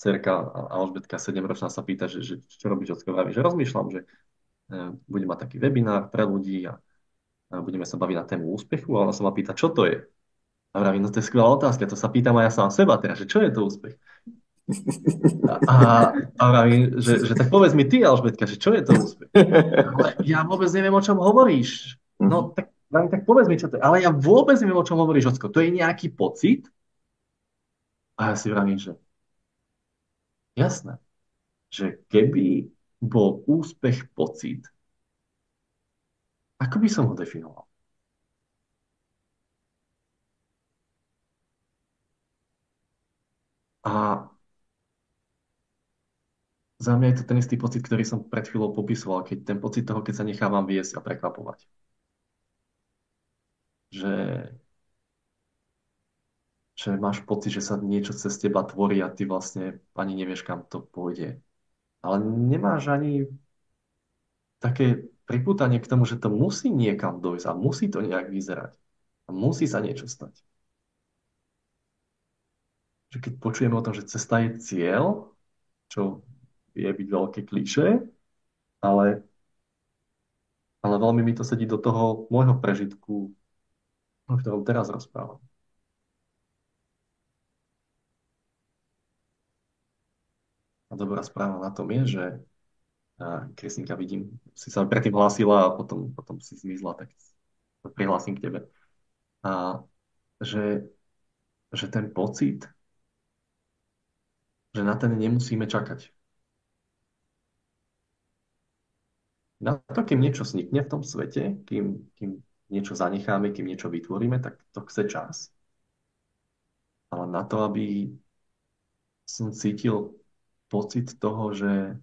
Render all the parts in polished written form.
dcerka Alžbetka 7-ročná sa pýta, že čo robíš ocko, vraví, že rozmýšľam, že budem mať taký webinár pre ľudí a budeme sa baviť na tému úspechu a ona sa ma pýta, čo to je. A vravím, no to je skvelá otázka, to sa pýtam aj ja sám seba teraz, že čo je to úspech? A, a vravím, že tak povedz mi ty, Alžbetka, že čo je to úspech? Ale ja vôbec neviem, o čom hovoríš. No tak, vravím, tak povedz mi, čo to je. Ale ja vôbec neviem, o čom hovoríš, Ocko. To je nejaký pocit? A ja si vravím, že jasné, že keby bol úspech pocit, ako by som ho definoval? A za mňa je to ten istý pocit, ktorý som pred chvíľou popisoval, keď ten pocit toho, keď sa nechávam viesť a prekvapovať. Že, že máš pocit, že sa niečo cez teba tvorí a ty vlastne ani nevieš, kam to pôjde. Ale nemáš ani také pripútanie k tomu, že to musí niekam dojsť a musí to nejak vyzerať. A musí sa niečo stať. Že keď počujeme o tom, že cesta je cieľ, čo je byť veľké klišé, ale, ale veľmi mi to sedí do toho môjho prežitku, o ktorom teraz rozprávam. A dobrá správa na tom je, že Kristinka, vidím, si sa predtým hlásila a potom si zmizla, tak prihlásim k tebe. A že, že ten pocit, že na ten nemusíme čakať. Na to, kým niečo vznikne v tom svete, kým niečo zanecháme, kým niečo vytvoríme, tak to chce čas. Ale na to, aby som cítil pocit toho, že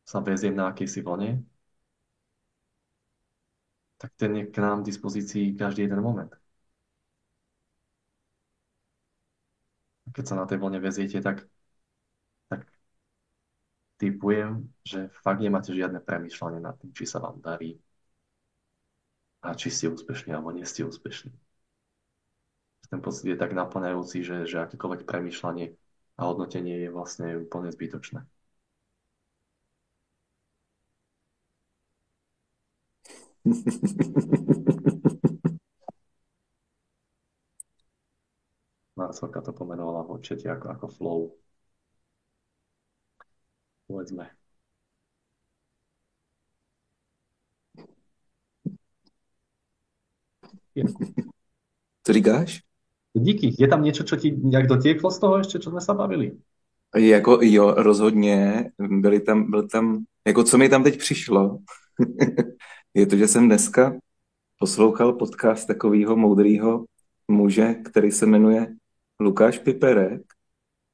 sa veziem na akejsi vlne, tak ten je k nám v dispozícii každý jeden moment. A keď sa na tej vlne veziete, tak tipujem, že fakt nemáte žiadne premýšľanie nad tým, či sa vám darí a či ste úspešní alebo nie ste úspešní. Ten pocit je tak naplňajúci, že akékoľvek premýšľanie a hodnotenie je vlastne úplne zbytočné. Marcelka to pomenovala v odčete ako flow. Povedzme. Co říkáš? Díky. Je tam niečo, čo ti nejak dotieklo z toho ešte, čo sme sa bavili? Jako jo, rozhodně. Byl tam, jako co mi tam teď přišlo, je to, že jsem dneska poslouchal podcast takového moudrýho muže, který se jmenuje Lukáš Piperek.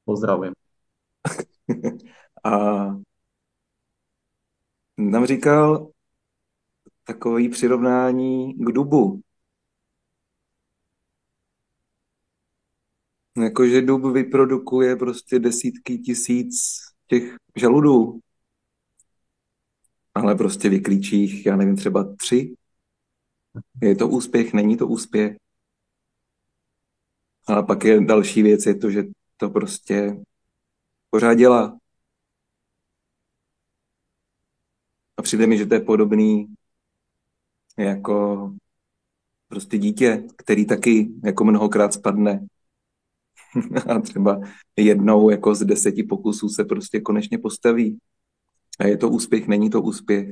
Pozdravujem. A tam říkal takový přirovnání k dubu. Jakože dub vyprodukuje prostě desítky tisíc těch žaludů, ale prostě vyklíčí jich, já nevím, třeba 3. Je to úspěch, není to úspěch. Ale pak je další věc, je to, že to prostě pořád dělá. A přijde mi, že to je podobný jako prostě dítě, který taky jako mnohokrát spadne. A třeba jednou jako z 10 pokusů se prostě konečně postaví. A je to úspěch, není to úspěch.